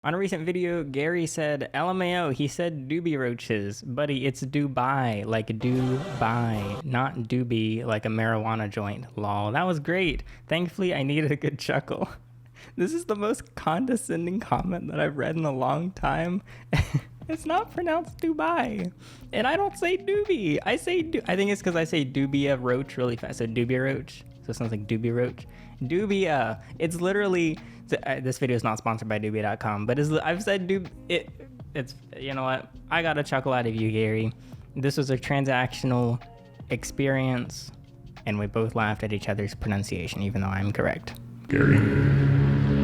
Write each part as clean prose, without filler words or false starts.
On a recent video, Gary said, LMAO, he said doobie roaches. Buddy, it's Dubai, like Dubai, not doobie, like a marijuana joint. Lol, that was great. Thankfully, I needed a good chuckle. This is the most condescending comment that I've read in a long time. It's not pronounced Dubai. And I don't say doobie. I say, I think it's because I say dubia roach really fast. So dubia roach. So it sounds like doobie roach. Dubia. It's literally, this video is not sponsored by dubia.com, but I've said it's, you know what? I got a chuckle out of you, Gary. This was a transactional experience, and we both laughed at each other's pronunciation, even though I'm correct. Gary.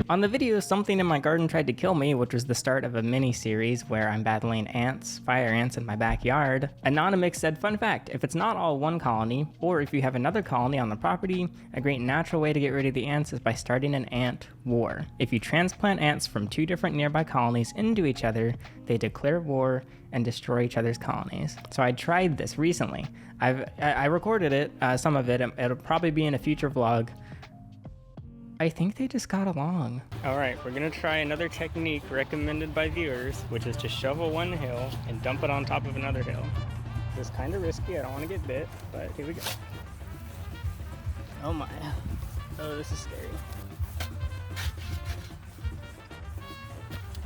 On the video, something in my garden tried to kill me, which was the start of a mini-series where I'm battling ants, fire ants in my backyard. Anonymous said, fun fact, if it's not all one colony, or if you have another colony on the property, a great natural way to get rid of the ants is by starting an ant war. If you transplant ants from 2 different nearby colonies into each other, they declare war and destroy each other's colonies. So I tried this recently. I recorded it, some of it. It'll probably be in a future vlog. I think they just got along. All right, we're gonna try another technique recommended by viewers, which is to shovel one hill and dump it on top of another hill. This is kind of risky, I don't wanna get bit, but here we go. Oh my, oh, this is scary.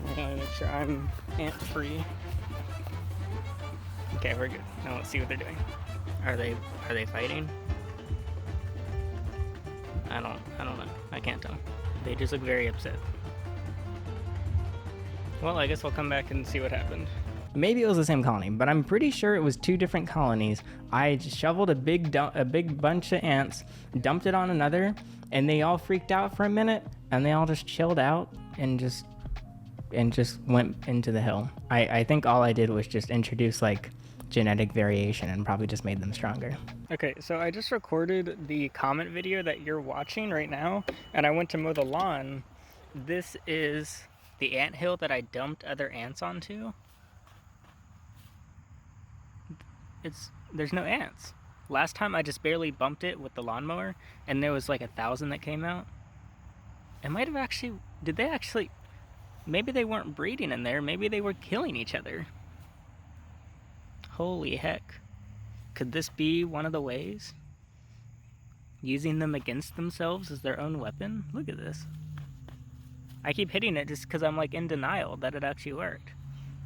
I gotta make sure I'm ant-free. Okay, we're good. Now let's see what they're doing. Are they fighting? I don't know. I can't tell. They just look very upset. Well, I guess we'll come back and see what happened. Maybe it was the same colony, but I'm pretty sure it was 2 different colonies. I just shoveled a big bunch of ants, dumped it on another, and they all freaked out for a minute, and they all just chilled out and just went into the hill. I think all I did was just introduce like genetic variation and probably just made them stronger. Okay, so I just recorded the comment video that you're watching right now, and I went to mow the lawn. This is the ant hill that I dumped other ants onto. There's no ants. Last time I just barely bumped it with the lawnmower, and there was like 1,000 that came out. It might have actually, maybe they weren't breeding in there, maybe they were killing each other. Holy heck. Could this be one of the ways? Using them against themselves as their own weapon? Look at this. I keep hitting it just because I'm like in denial that it actually worked.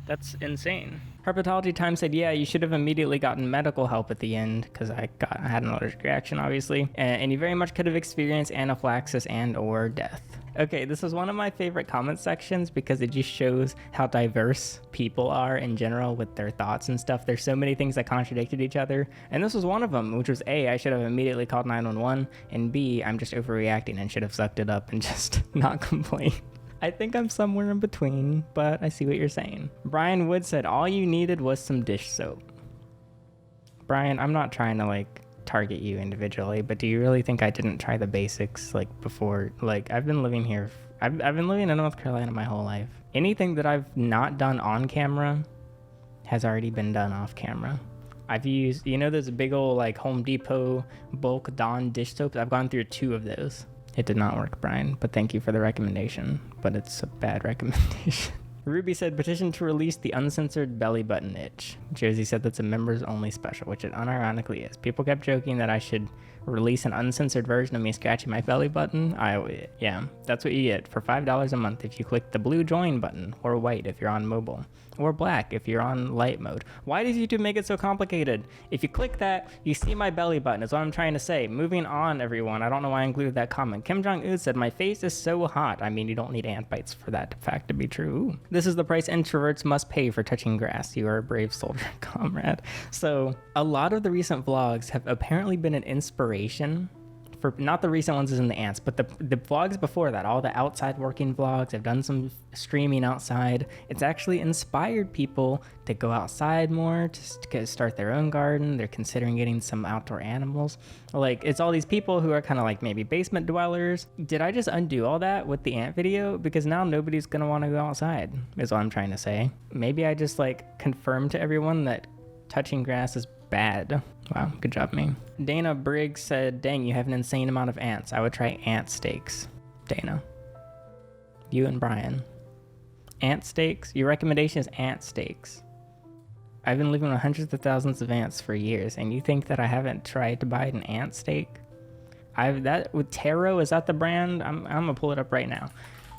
That's insane. Herpetology Time said, yeah, you should have immediately gotten medical help at the end, because I had an allergic reaction, obviously, and you very much could have experienced anaphylaxis and or death. Okay, this was one of my favorite comment sections because it just shows how diverse people are in general with their thoughts and stuff. There's so many things that contradicted each other, and this was one of them, which was A, I should have immediately called 911, and B, I'm just overreacting and should have sucked it up and just not complain. I think I'm somewhere in between, but I see what you're saying. Brian Wood said, all you needed was some dish soap. Brian, I'm not trying to like target you individually, but do you really think I didn't try the basics like before? Like I've been living here, I've been living in North Carolina my whole life. Anything that I've not done on camera has already been done off camera. I've used, you know, those big old like Home Depot bulk Dawn dish soaps. I've gone through 2 of those. It did not work, Brian, but thank you for the recommendation, but it's a bad recommendation. Ruby said, petition to release the uncensored belly button itch. Josie said that's a members only special, which it unironically is. People kept joking that I should release an uncensored version of me scratching my belly button. Yeah, that's what you get for $5 a month if you click the blue join button, or white if you're on mobile, or black if you're on light mode. Why does YouTube make it so complicated? If you click that, you see my belly button, is what I'm trying to say. Moving on, everyone. I don't know why I included that comment. Kim Jong-un said, my face is so hot. I mean, you don't need ant bites for that fact to be true. Ooh. This is the price introverts must pay for touching grass. You are a brave soldier, comrade. So, a lot of the recent vlogs have apparently been an inspiration for, not the recent ones as in the ants, but the vlogs before that, all the outside working vlogs. I've done some streaming outside. It's actually inspired people to go outside more, to start their own garden. They're considering getting some outdoor animals. Like, it's all these people who are kind of like maybe basement dwellers. Did I just undo all that with the ant video? Because now nobody's gonna want to go outside, is what I'm trying to say. Maybe I just like confirmed to everyone that touching grass is bad. Wow, good job, me. Dana Briggs said, dang, you have an insane amount of ants. I would try ant steaks. Dana. You and Brian. Ant steaks? Your recommendation is ant steaks. I've been living with hundreds of thousands of ants for years, and you think that I haven't tried to buy an ant steak? With Taro, is that the brand? I'm gonna pull it up right now.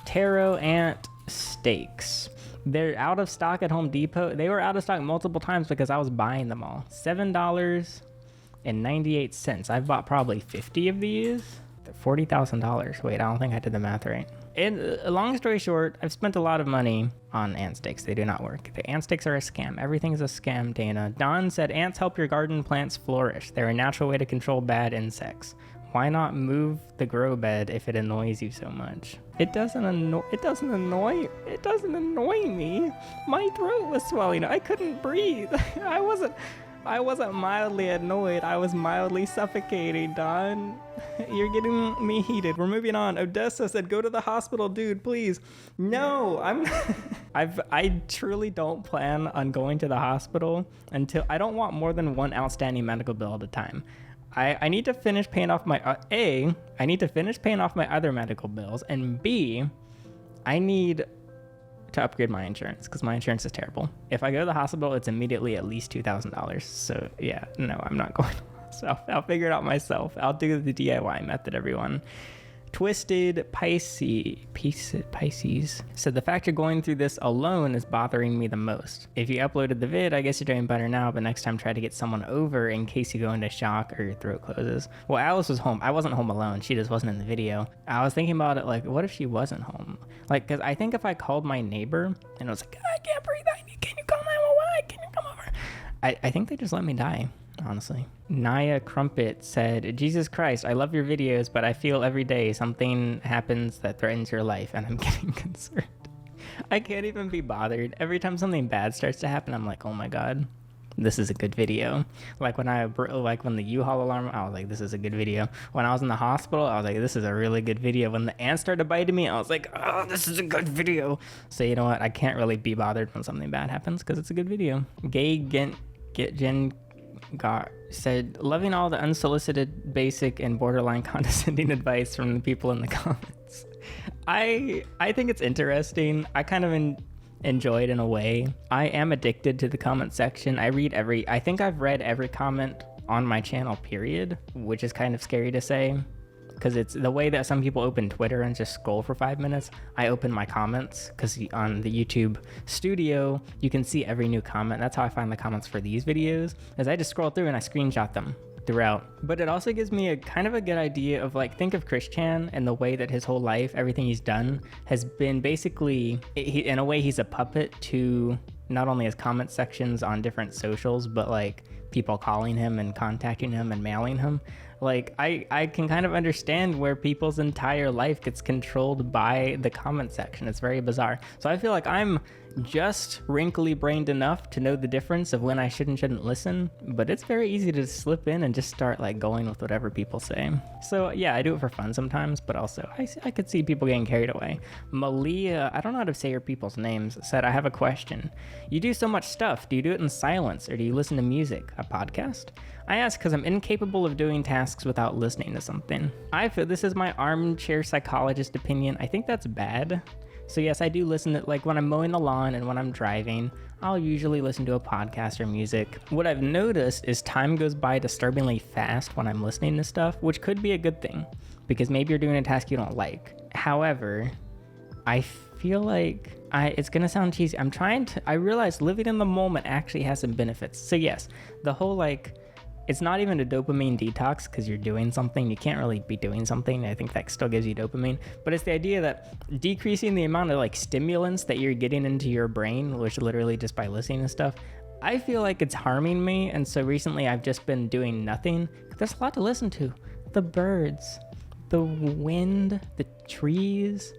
Taro ant steaks. They're out of stock at Home Depot. They were out of stock multiple times because I was buying them all. $7.98. I've bought probably 50 of these. They're $40,000. Wait, I don't think I did the math right. And long story short, I've spent a lot of money on ant steaks. They do not work. The ant steaks are a scam. Everything is a scam, Dana. Don said, ants help your garden plants flourish. They're a natural way to control bad insects. Why not move the grow bed if it annoys you so much? It doesn't annoy me. My throat was swelling. I couldn't breathe. I wasn't mildly annoyed. I was mildly suffocating, Don. You're getting me heated. We're moving on. Odessa said, go to the hospital, dude, please. No, I truly don't plan on going to the hospital until I don't want more than one outstanding medical bill at a time. I need to finish paying off my, I need to finish paying off my other medical bills, and B, I need to upgrade my insurance because my insurance is terrible. If I go to the hospital, it's immediately at least $2,000. So yeah, no, I'm not going. So I'll figure it out myself. I'll do the DIY method, everyone. Twisted Pisces said, the fact you're going through this alone is bothering me the most. If you uploaded the vid, I guess you're doing better now, but next time try to get someone over in case you go into shock or your throat closes. Well, Alice was home. I wasn't home alone. She just wasn't in the video. I was thinking about it, like, what if she wasn't home? Like, because I think if I called my neighbor and I was like, I can't breathe, can you call 911? Can you come over? I think they just let me die, honestly. Naya Crumpet said, Jesus Christ, I love your videos, but I feel every day something happens that threatens your life, and I'm getting concerned. I can't even be bothered. Every time something bad starts to happen, I'm like, oh my God, this is a good video. Like when the U-Haul alarm, I was like, this is a good video. When I was in the hospital, I was like, this is a really good video. When the ants started biting me, I was like, oh, this is a good video. So you know what? I can't really be bothered when something bad happens because it's a good video. Said, loving all the unsolicited, basic, and borderline condescending advice from the people in the comments. I think it's interesting. I kind of enjoy it in a way. I am addicted to the comment section. I think I've read every comment on my channel, period, which is kind of scary to say. Because it's the way that some people open Twitter and just scroll for 5 minutes. I open my comments because on the YouTube studio, you can see every new comment. That's how I find the comments for these videos, is I just scroll through and I screenshot them throughout. But it also gives me a kind of a good idea of, like, think of Chris Chan and the way that his whole life, everything he's done has been basically, in a way, he's a puppet to not only his comment sections on different socials, but like people calling him and contacting him and mailing him. Like, I can kind of understand where people's entire life gets controlled by the comment section. It's very bizarre. So I feel like I'm just wrinkly brained enough to know the difference of when I should and shouldn't listen, but it's very easy to slip in and just start like going with whatever people say. So yeah, I do it for fun sometimes, but also I could see people getting carried away. Malia, I don't know how to say your people's names, said, I have a question. You do so much stuff. Do you do it in silence or do you listen to music? A podcast? I ask because I'm incapable of doing tasks without listening to something. I feel this is my armchair psychologist opinion. I think that's bad. So yes, I do listen to, like, when I'm mowing the lawn and when I'm driving, I'll usually listen to a podcast or music. What I've noticed is time goes by disturbingly fast when I'm listening to stuff, which could be a good thing, because maybe you're doing a task you don't like. However, I feel like it's gonna sound cheesy. I realize living in the moment actually has some benefits. So yes, the whole, like, it's not even a dopamine detox because you're doing something. You can't really be doing something. I think that still gives you dopamine. But it's the idea that decreasing the amount of like stimulants that you're getting into your brain, which literally just by listening to stuff, I feel like it's harming me. And so recently I've just been doing nothing. There's a lot to listen to. The birds, the wind, the trees,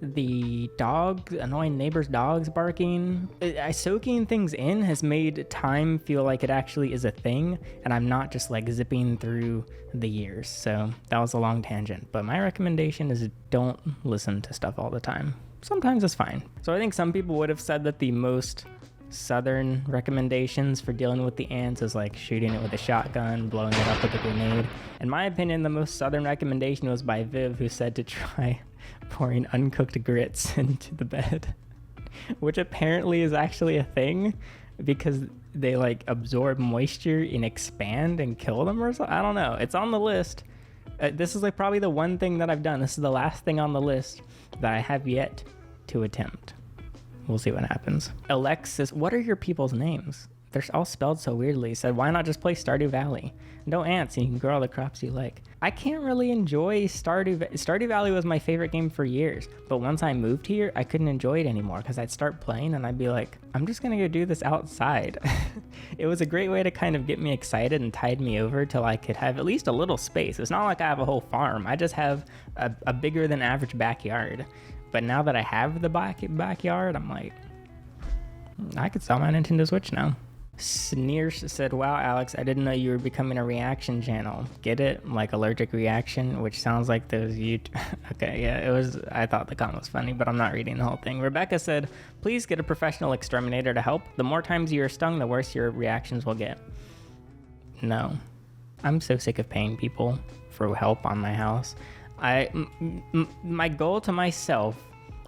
the dog, annoying neighbors' dogs barking. Soaking things in has made time feel like it actually is a thing, and I'm not just like zipping through the years. So that was a long tangent, but my recommendation is don't listen to stuff all the time. Sometimes it's fine. So I think some people would have said that the most southern recommendations for dealing with the ants is like shooting it with a shotgun, blowing it up with a grenade. In my opinion, the most southern recommendation was by Viv, who said to try pouring uncooked grits into the bed. which apparently is actually a thing because they like absorb moisture and expand and kill them or something. I don't know. It's on the list. This is like probably the one thing that I've done. This is the last thing on the list that I have yet to attempt. We'll see what happens. Alexis, what are your people's names? They're all spelled so weirdly. He said, why not just play Stardew Valley? No ants, and you can grow all the crops you like. I can't really enjoy Stardew Valley was my favorite game for years, but once I moved here, I couldn't enjoy it anymore because I'd start playing and I'd be like, I'm just gonna go do this outside. It was a great way to kind of get me excited and tide me over till I could have at least a little space. It's not like I have a whole farm. I just have a bigger than average backyard. But now that I have the backyard, I'm like, I could sell my Nintendo Switch now. Sneers said, wow, Alex, I didn't know you were becoming a reaction channel. Get it? Like allergic reaction, which sounds like those Okay, yeah, it was, I thought the comment was funny, but I'm not reading the whole thing. Rebecca said, please get a professional exterminator to help. The more times you are stung, the worse your reactions will get. No. I'm so sick of paying people for help on my house. My goal to myself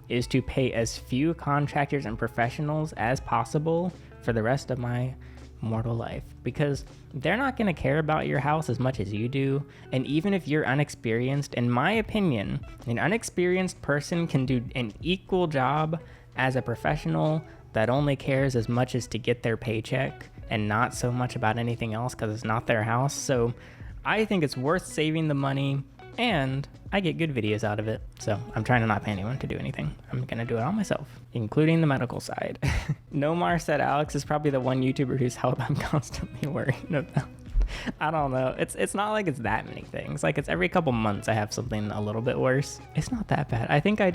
is to pay as few contractors and professionals as possible for the rest of my mortal life, because they're not going to care about your house as much as you do. And even if you're unexperienced, in my opinion, an unexperienced person can do an equal job as a professional that only cares as much as to get their paycheck and not so much about anything else because it's not their house. So I think it's worth saving the money, and I get good videos out of it. So I'm trying to not pay anyone to do anything. I'm gonna do it all myself, including the medical side. Nomar said, Alex is probably the one YouTuber whose health I'm constantly worrying about. I don't know. It's not like it's that many things. Like it's every couple months I have something a little bit worse. It's not that bad. I think I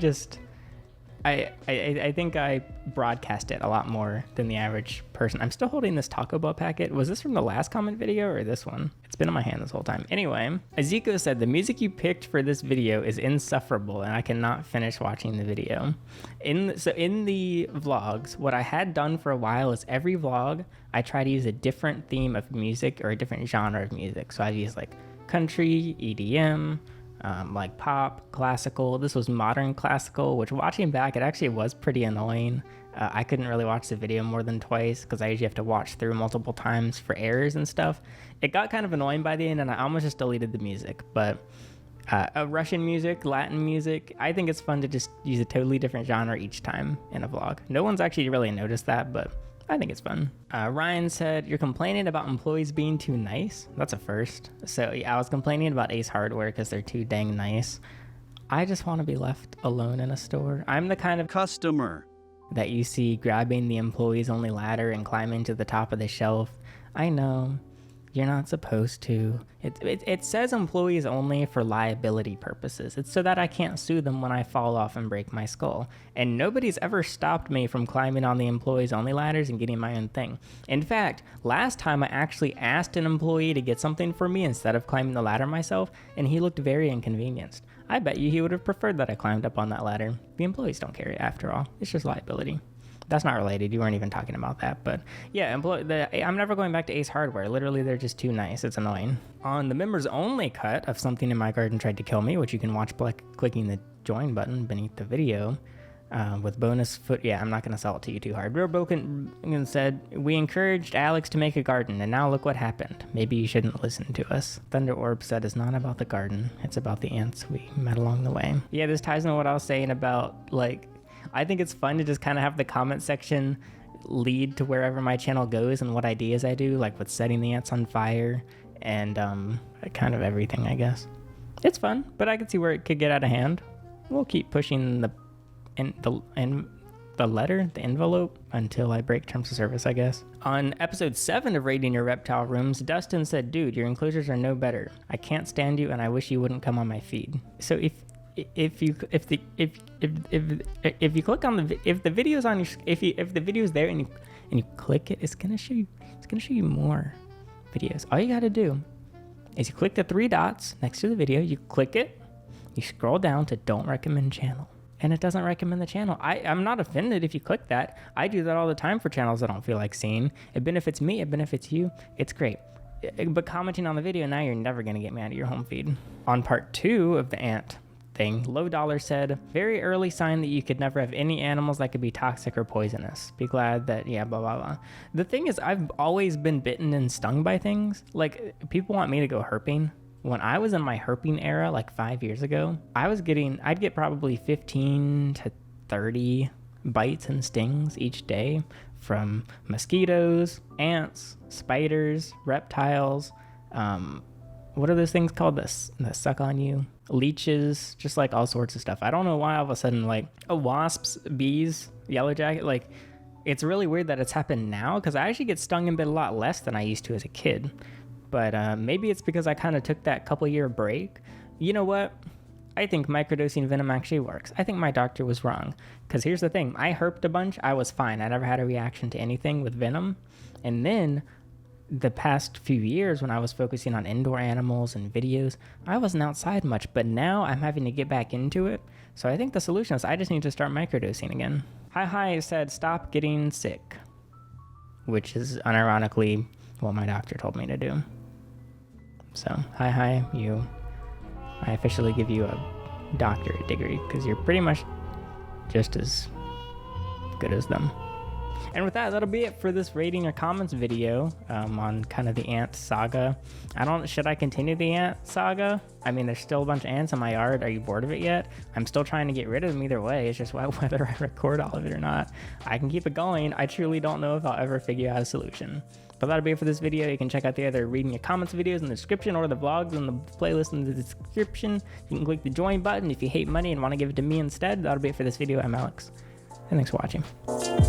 think I broadcast it a lot more than the average person. I'm still holding this Taco Bell packet. Was this from the last comment video or this one? It's been in my hand this whole time. Anyway, Aziko said, the music you picked for this video is insufferable and I cannot finish watching the video. In the vlogs, what I had done for a while is every vlog, I try to use a different theme of music or a different genre of music. So I'd use like country, EDM, like pop, classical. This was modern classical, which watching back, it actually was pretty annoying. I couldn't really watch the video more than twice because I usually have to watch through multiple times for errors and stuff. It got kind of annoying by the end and I almost just deleted the music. But Russian music, Latin music, I think it's fun to just use a totally different genre each time in a vlog. No one's actually really noticed that, but I think it's fun. Ryan said, you're complaining about employees being too nice? That's a first. So yeah, I was complaining about Ace Hardware because they're too dang nice. I just want to be left alone in a store. I'm the kind of customer that you see grabbing the employees only ladder and climbing to the top of the shelf. I know, you're not supposed to. It says employees only for liability purposes. It's so that I can't sue them when I fall off and break my skull. And nobody's ever stopped me from climbing on the employees only ladders and getting my own thing. In fact, last time I actually asked an employee to get something for me instead of climbing the ladder myself, and he looked very inconvenienced. I bet you he would have preferred that I climbed up on that ladder. The employees don't care after all. It's just liability. That's not related. You weren't even talking about that. But yeah, I'm never going back to Ace Hardware. Literally, they're just too nice. It's annoying. On the members only cut of Something in My Garden Tried to Kill Me, which you can watch by clicking the join button beneath the video with bonus foot. Yeah, I'm not going to sell it to you too hard. Real Broken said, we encouraged Alex to make a garden and now look what happened. Maybe you shouldn't listen to us. Thunder Orb said, it's not about the garden. It's about the ants we met along the way. Yeah, this ties into what I was saying about like, I think it's fun to just kind of have the comment section lead to wherever my channel goes and what ideas I do, like with setting the ants on fire and kind of everything, I guess. It's fun, but I can see where it could get out of hand. We'll keep pushing the envelope until I break terms of service, I guess. On episode 7 of Raiding Your Reptile Rooms, Dustin said, dude, your enclosures are no better. I can't stand you and I wish you wouldn't come on my feed. So if you click on the video's there and you click it, it's gonna show you more videos. All you gotta do is you click the 3 dots next to the video, you click it, you scroll down to don't recommend channel, and it doesn't recommend the channel. I'm not offended if you click that. I do that all the time for channels I don't feel like seeing. It benefits me, it benefits you, it's great. But commenting on the video, now you're never gonna get me out of your home feed. On part 2 of the ant thing. Low Dollar said, very early sign that you could never have any animals that could be toxic or poisonous. Be glad that, yeah, blah, blah, blah. The thing is, I've always been bitten and stung by things. Like, people want me to go herping. When I was in my herping era, like 5 years ago, I'd get probably 15 to 30 bites and stings each day from mosquitoes, ants, spiders, reptiles, what are those things called that suck on you? Leeches, just like all sorts of stuff. I don't know why all of a sudden, like, wasps, bees, yellow jacket, like, it's really weird that it's happened now, because I actually get stung and bit a lot less than I used to as a kid. But maybe it's because I kind of took that couple-year break. You know what? I think microdosing venom actually works. I think my doctor was wrong. Because here's the thing. I herped a bunch. I was fine. I never had a reaction to anything with venom. And then the past few years when I was focusing on indoor animals and videos, I wasn't outside much. But now I'm having to get back into it. So I think the solution is I just need to start microdosing again. Hi said, stop getting sick. Which is unironically what my doctor told me to do. So, hi, I officially give you a doctorate degree because you're pretty much just as good as them. And with that, that'll be it for this rating or comments video on kind of the ant saga. Should I continue the ant saga? I mean, there's still a bunch of ants in my yard. Are you bored of it yet? I'm still trying to get rid of them either way. It's just whether I record all of it or not. I can keep it going. I truly don't know if I'll ever figure out a solution. But that'll be it for this video. You can check out the other reading your comments videos in the description or the vlogs in the playlist in the description. You can click the join button if you hate money and want to give it to me instead. That'll be it for this video. I'm Alex, and thanks for watching.